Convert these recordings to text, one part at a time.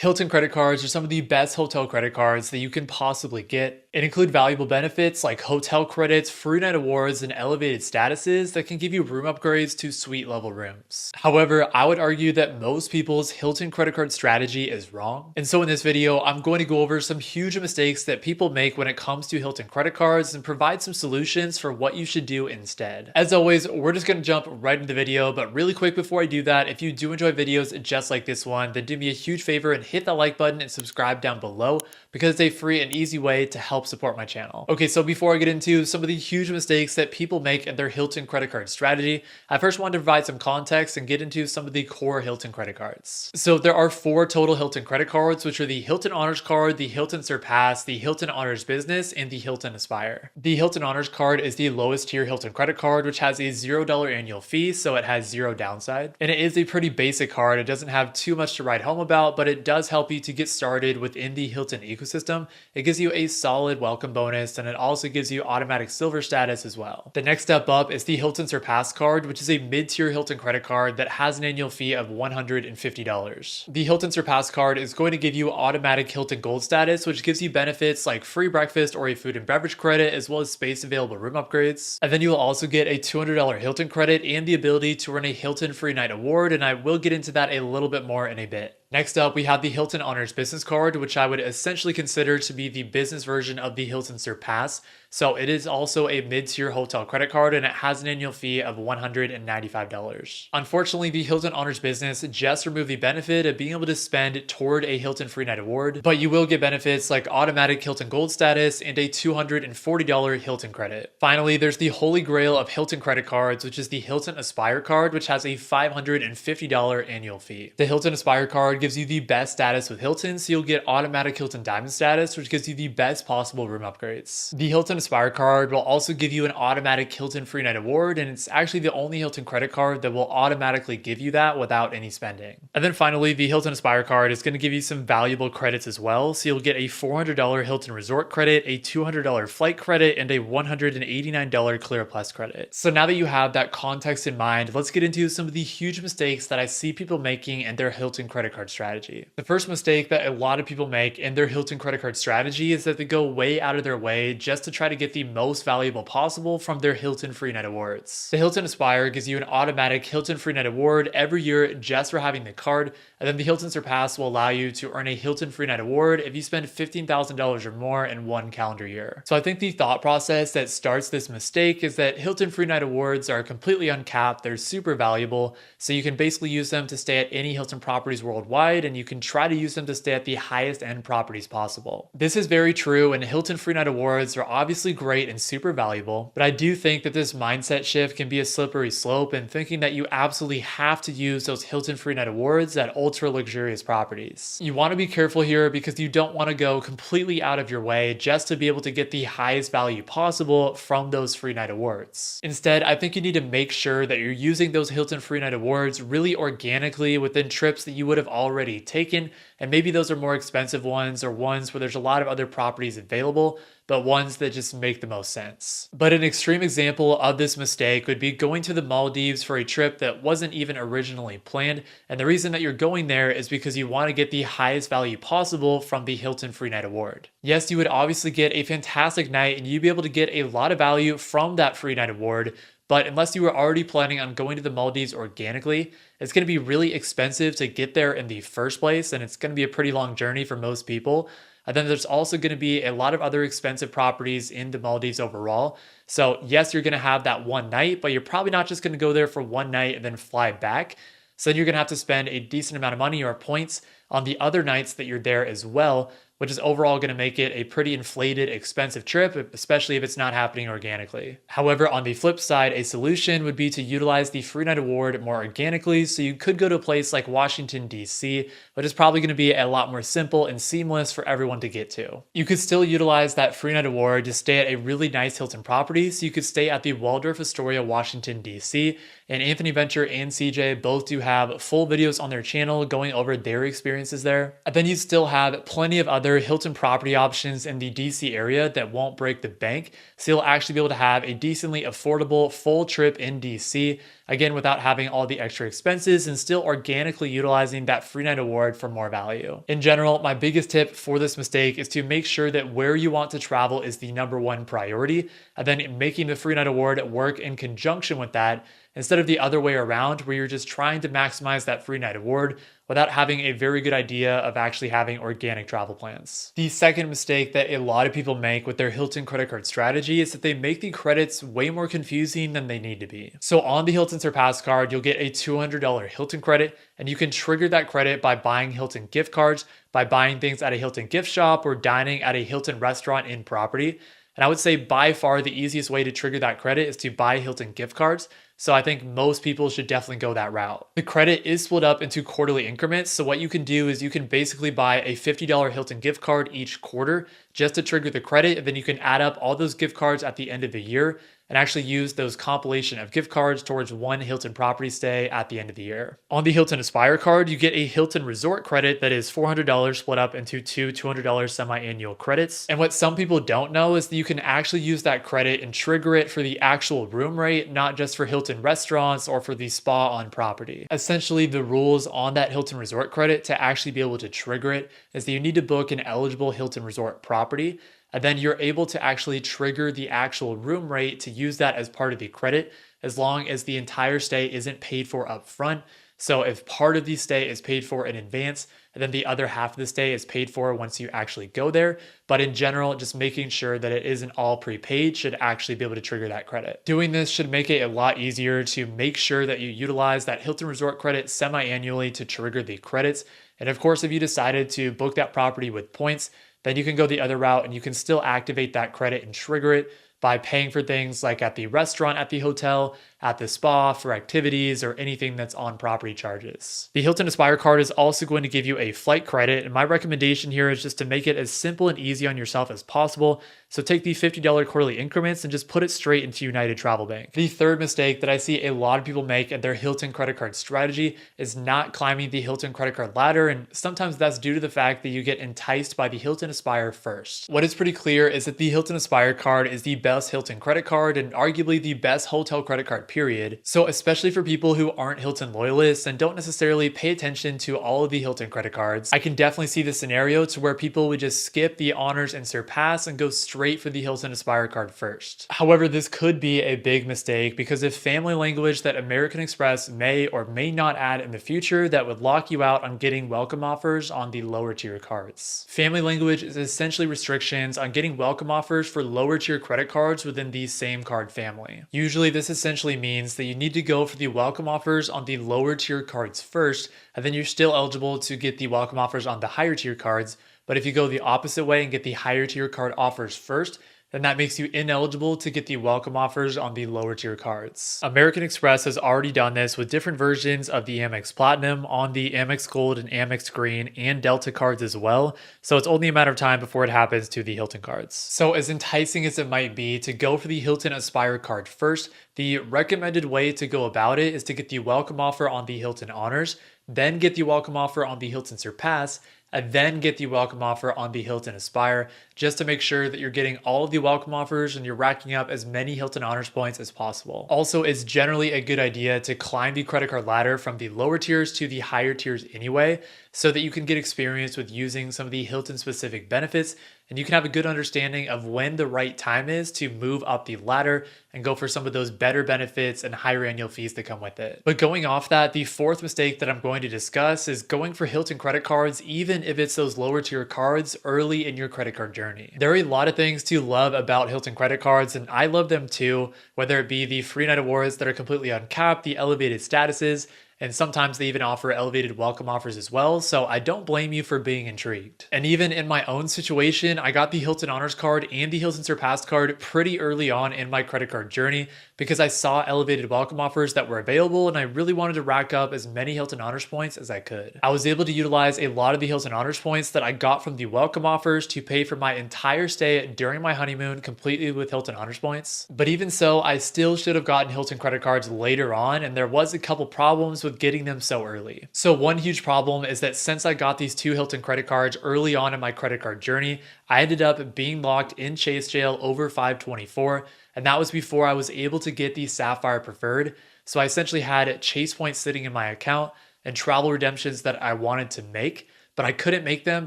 Hilton credit cards are some of the best hotel credit cards that you can possibly get. It include valuable benefits like hotel credits, free night awards, and elevated statuses that can give you room upgrades to suite level rooms. However, I would argue that most people's Hilton credit card strategy is wrong. And so in this video, I'm going to go over some huge mistakes that people make when it comes to Hilton credit cards and provide some solutions for what you should do instead. As always, we're just going to jump right into the video, but really quick before I do that, if you do enjoy videos just like this one, then do me a huge favor and hit that like button and subscribe down below because it's a free and easy way to help support my channel. Okay, so before I get into some of the huge mistakes that people make in their Hilton credit card strategy, I first want to provide some context and get into some of the core Hilton credit cards. So there are 4 total Hilton credit cards, which are the Hilton Honors Card, the Hilton Surpass, the Hilton Honors Business, and the Hilton Aspire. The Hilton Honors Card is the lowest tier Hilton credit card, which has a $0 annual fee, so it has 0 downside. And it is a pretty basic card. It doesn't have too much to write home about, but it does help you to get started within the Hilton ecosystem. It gives you a solid welcome bonus, and it also gives you automatic silver status as well. The next step up is the Hilton Surpass card, which is a mid-tier Hilton credit card that has an annual fee of $150. The Hilton Surpass card is going to give you automatic Hilton Gold status, which gives you benefits like free breakfast or a food and beverage credit, as well as space available room upgrades. And then you will also get a $200 Hilton credit and the ability to earn a Hilton Free Night Award, and I will get into that a little bit more in a bit. Next up, we have the Hilton Honors Business Card, which I would essentially consider to be the business version of the Hilton Surpass. So it is also a mid-tier hotel credit card, and it has an annual fee of $195. Unfortunately, the Hilton Honors Business just removed the benefit of being able to spend toward a Hilton Free Night Award, but you will get benefits like automatic Hilton Gold status and a $240 Hilton credit. Finally, there's the holy grail of Hilton credit cards, which is the Hilton Aspire card, which has a $550 annual fee. The Hilton Aspire card gives you the best status with Hilton, so you'll get automatic Hilton Diamond status, which gives you the best possible room upgrades. The Hilton Aspire card will also give you an automatic Hilton Free Night Award, and it's actually the only Hilton credit card that will automatically give you that without any spending. And then finally, the Hilton Aspire card is going to give you some valuable credits as well, so you'll get a $400 Hilton Resort credit, a $200 flight credit, and a $189 Clear Plus credit. So now that you have that context in mind, let's get into some of the huge mistakes that I see people making in their Hilton credit card strategy. The first mistake that a lot of people make in their Hilton credit card strategy is that they go way out of their way just to try to get the most valuable possible from their Hilton Free Night Awards. The Hilton Aspire gives you an automatic Hilton Free Night Award every year just for having the card, and then the Hilton Surpass will allow you to earn a Hilton Free Night Award if you spend $15,000 or more in 1 calendar year. So I think the thought process that starts this mistake is that Hilton Free Night Awards are completely uncapped, they're super valuable, so you can basically use them to stay at any Hilton properties worldwide, and you can try to use them to stay at the highest end properties possible. This is very true, and Hilton Free Night Awards are obviously great and super valuable, but I do think that this mindset shift can be a slippery slope, and thinking that you absolutely have to use those Hilton Free Night Awards at ultra luxurious properties. You want to be careful here because you don't want to go completely out of your way just to be able to get the highest value possible from those Free Night Awards. Instead, I think you need to make sure that you're using those Hilton Free Night Awards really organically within trips that you would have already taken, and maybe those are more expensive ones or ones where there's a lot of other properties available, but ones that just make the most sense. But an extreme example of this mistake would be going to the Maldives for a trip that wasn't even originally planned, and the reason that you're going there is because you want to get the highest value possible from the Hilton Free Night Award. Yes, you would obviously get a fantastic night and you'd be able to get a lot of value from that Free Night Award, but unless you were already planning on going to the Maldives organically, it's going to be really expensive to get there in the first place, and it's going to be a pretty long journey for most people. And then there's also going to be a lot of other expensive properties in the Maldives overall. So yes, you're going to have that one night, but you're probably not just going to go there for one night and then fly back. So then you're going to have to spend a decent amount of money or points on the other nights that you're there as well, which is overall going to make it a pretty inflated, expensive trip, especially if it's not happening organically. However, on the flip side, a solution would be to utilize the Free Night Award more organically. So you could go to a place like Washington, D.C., but it's probably going to be a lot more simple and seamless for everyone to get to. You could still utilize that Free Night Award to stay at a really nice Hilton property. So you could stay at the Waldorf Astoria, Washington, D.C., and Anthony Venture and CJ both do have full videos on their channel going over their experiences there. And then you still have plenty of other other Hilton property options in the DC area that won't break the bank, so you'll actually be able to have a decently affordable full trip in DC, again, without having all the extra expenses and still organically utilizing that free night award for more value. In general, my biggest tip for this mistake is to make sure that where you want to travel is the number one priority, and then making the free night award work in conjunction with that, instead of the other way around where you're just trying to maximize that free night award without having a very good idea of actually having organic travel plans. The second mistake that a lot of people make with their Hilton credit card strategy is that they make the credits way more confusing than they need to be. So on the Hilton Surpass card, you'll get a $200 Hilton credit, and you can trigger that credit by buying Hilton gift cards, by buying things at a Hilton gift shop, or dining at a Hilton restaurant in property. And I would say by far the easiest way to trigger that credit is to buy Hilton gift cards. So I think most people should definitely go that route. The credit is split up into quarterly increments. So what you can do is you can basically buy a $50 Hilton gift card each quarter just to trigger the credit. And then you can add up all those gift cards at the end of the year and actually use those compilation of gift cards towards one Hilton property stay at the end of the year. On the Hilton Aspire card, you get a Hilton Resort credit that is $400 split up into two $200 semi-annual credits. And what some people don't know is that you can actually use that credit and trigger it for the actual room rate, not just for Hilton restaurants or for the spa on property. Essentially, the rules on that Hilton Resort credit to actually be able to trigger it is that you need to book an eligible Hilton Resort property, and then you're able to actually trigger the actual room rate to use that as part of the credit, as long as the entire stay isn't paid for up front. So if part of the stay is paid for in advance, and then the other half of the stay is paid for once you actually go there. But in general, just making sure that it isn't all prepaid should actually be able to trigger that credit. Doing this should make it a lot easier to make sure that you utilize that Hilton Resort credit semi-annually to trigger the credits. And of course, if you decided to book that property with points, then you can go the other route and you can still activate that credit and trigger it by paying for things like at the restaurant, at the hotel, at the spa, for activities, or anything that's on property charges. The Hilton Aspire card is also going to give you a flight credit, and my recommendation here is just to make it as simple and easy on yourself as possible. So take the $50 quarterly increments and just put it straight into United Travel Bank. The third mistake that I see a lot of people make in their Hilton credit card strategy is not climbing the Hilton credit card ladder, and sometimes that's due to the fact that you get enticed by the Hilton Aspire first. What is pretty clear is that the Hilton Aspire card is the best Hilton credit card and arguably the best hotel credit card period. So especially for people who aren't Hilton loyalists and don't necessarily pay attention to all of the Hilton credit cards, I can definitely see the scenario to where people would just skip the Honors and Surpass and go straight for the Hilton Aspire card first. However, this could be a big mistake because of family language that American Express may or may not add in the future that would lock you out on getting welcome offers on the lower tier cards. Family language is essentially restrictions on getting welcome offers for lower tier credit cards within the same card family. Usually this essentially means that you need to go for the welcome offers on the lower tier cards first, and then you're still eligible to get the welcome offers on the higher tier cards. But if you go the opposite way and get the higher tier card offers first, then that makes you ineligible to get the welcome offers on the lower tier cards. American Express has already done this with different versions of the Amex Platinum on the Amex Gold and Amex Green and Delta cards as well. So it's only a matter of time before it happens to the Hilton cards. So as enticing as it might be to go for the Hilton Aspire card first, the recommended way to go about it is to get the welcome offer on the Hilton Honors, then get the welcome offer on the Hilton Surpass, and then get the welcome offer on the Hilton Aspire, just to make sure that you're getting all of the welcome offers and you're racking up as many Hilton Honors points as possible. Also, it's generally a good idea to climb the credit card ladder from the lower tiers to the higher tiers anyway, so that you can get experience with using some of the Hilton specific benefits, and you can have a good understanding of when the right time is to move up the ladder and go for some of those better benefits and higher annual fees that come with it. But going off that, the fourth mistake that I'm going to discuss is going for Hilton credit cards, even if it's those lower tier cards, early in your credit card journey. There are a lot of things to love about Hilton credit cards, and I love them too, whether it be the free night awards that are completely uncapped, the elevated statuses, and sometimes they even offer elevated welcome offers as well, so I don't blame you for being intrigued. And even in my own situation, I got the Hilton Honors card and the Hilton Surpass card pretty early on in my credit card journey because I saw elevated welcome offers that were available and I really wanted to rack up as many Hilton Honors points as I could. I was able to utilize a lot of the Hilton Honors points that I got from the welcome offers to pay for my entire stay during my honeymoon completely with Hilton Honors points. But even so, I still should have gotten Hilton credit cards later on, and there was a couple problems with with getting them so early. So one huge problem is that since I got these 2 Hilton credit cards early on in my credit card journey, I ended up being locked in Chase jail over 524, and that was before I was able to get the Sapphire Preferred. So I essentially had Chase points sitting in my account and travel redemptions that I wanted to make, but I couldn't make them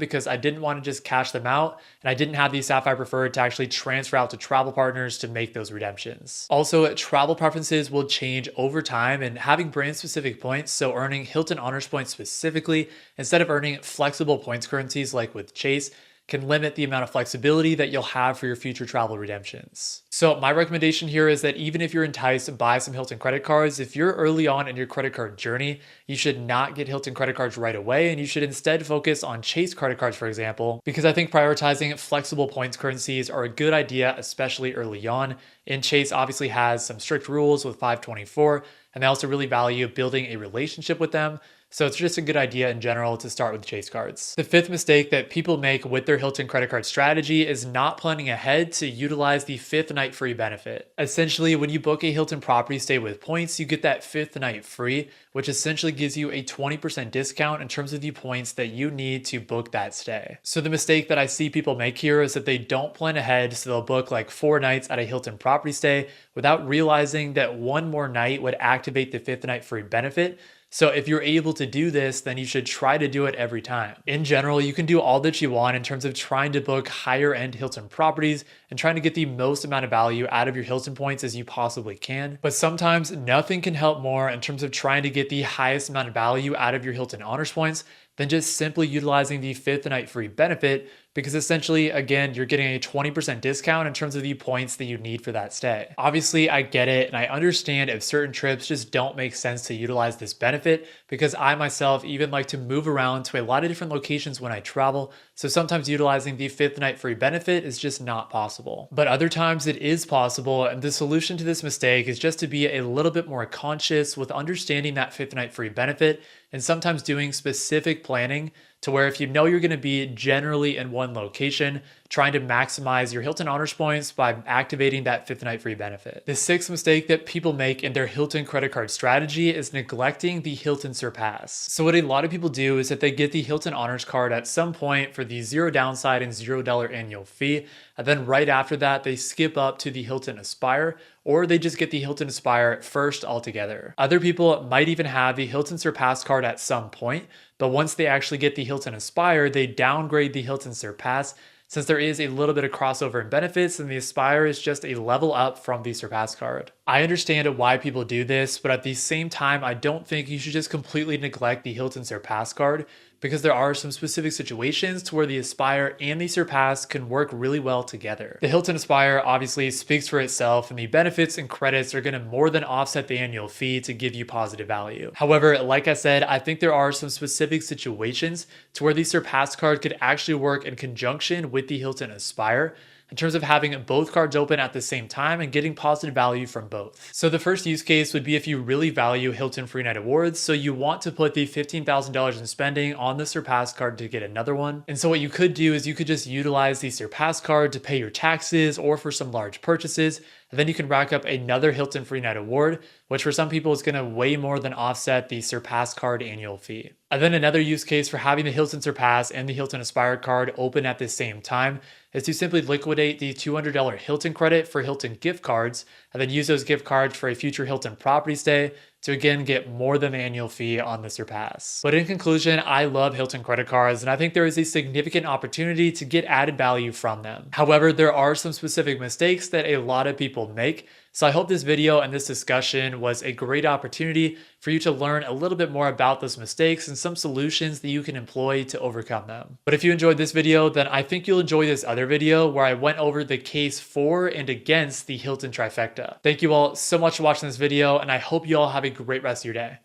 because I didn't want to just cash them out, and I didn't have the Sapphire Preferred to actually transfer out to travel partners to make those redemptions. Also, travel preferences will change over time, and having brand specific points, so earning Hilton Honors points specifically instead of earning flexible points currencies like with Chase, can limit the amount of flexibility that you'll have for your future travel redemptions. So my recommendation here is that even if you're enticed by some Hilton credit cards, if you're early on in your credit card journey, you should not get Hilton credit cards right away, and you should instead focus on Chase credit cards, for example, because I think prioritizing flexible points currencies are a good idea, especially early on. And Chase obviously has some strict rules with 524, and they also really value building a relationship with them. So it's just a good idea in general to start with Chase cards. The fifth mistake that people make with their Hilton credit card strategy is not planning ahead to utilize the 5th night free benefit. Essentially, when you book a Hilton property stay with points, you get that 5th night free, which essentially gives you a 20% discount in terms of the points that you need to book that stay. So the mistake that I see people make here is that they don't plan ahead, so they'll book like 4 nights at a Hilton property stay without realizing that one more night would activate the 5th night free benefit. So if you're able to do this, then you should try to do it every time. In general, you can do all that you want in terms of trying to book higher end Hilton properties and trying to get the most amount of value out of your Hilton points as you possibly can. But sometimes nothing can help more in terms of trying to get the highest amount of value out of your Hilton Honors points than just simply utilizing the 5th night free benefit, because essentially, again, you're getting a 20% discount in terms of the points that you need for that stay. Obviously, I get it, and I understand if certain trips just don't make sense to utilize this benefit, because I myself even like to move around to a lot of different locations when I travel, so sometimes utilizing the 5th night free benefit is just not possible. But other times it is possible, and the solution to this mistake is just to be a little bit more conscious with understanding that 5th night free benefit, and sometimes doing specific planning to where if you know you're going to be generally in one location, trying to maximize your Hilton Honors points by activating that 5th night free benefit. The 6th mistake that people make in their Hilton credit card strategy is neglecting the Hilton Surpass. So what a lot of people do is that they get the Hilton Honors card at some point for the $0 downside and $0 annual fee, and then right after that, they skip up to the Hilton Aspire, or they just get the Hilton Aspire first altogether. Other people might even have the Hilton Surpass card at some point, but once they actually get the Hilton Aspire, they downgrade the Hilton Surpass, since there is a little bit of crossover in benefits, and the Aspire is just a level up from the Surpass card. I understand why people do this, but at the same time, I don't think you should just completely neglect the Hilton Surpass card, because there are some specific situations to where the Aspire and the Surpass can work really well together. The Hilton Aspire obviously speaks for itself, and the benefits and credits are going to more than offset the annual fee to give you positive value. However, like I said, I think there are some specific situations to where the Surpass card could actually work in conjunction with the Hilton Aspire, in terms of having both cards open at the same time and getting positive value from both. So the first use case would be if you really value Hilton Free Night Awards, so you want to put the $15,000 in spending on the Surpass card to get another one. And so what you could do is you could just utilize the Surpass card to pay your taxes or for some large purchases, and then you can rack up another Hilton Free Night Award, which for some people is going to way more than offset the Surpass card annual fee. And then another use case for having the Hilton Surpass and the Hilton Aspire card open at the same time is to simply liquidate the $200 Hilton credit for Hilton gift cards, and then use those gift cards for a future Hilton property stay to again get more than the annual fee on the Surpass. But in conclusion, I love Hilton credit cards, and I think there is a significant opportunity to get added value from them. However, there are some specific mistakes that a lot of people make. So I hope this video and this discussion was a great opportunity for you to learn a little bit more about those mistakes and some solutions that you can employ to overcome them. But if you enjoyed this video, then I think you'll enjoy this other video where I went over the case for and against the Hilton Trifecta. Thank you all so much for watching this video, and I hope you all have a great rest of your day.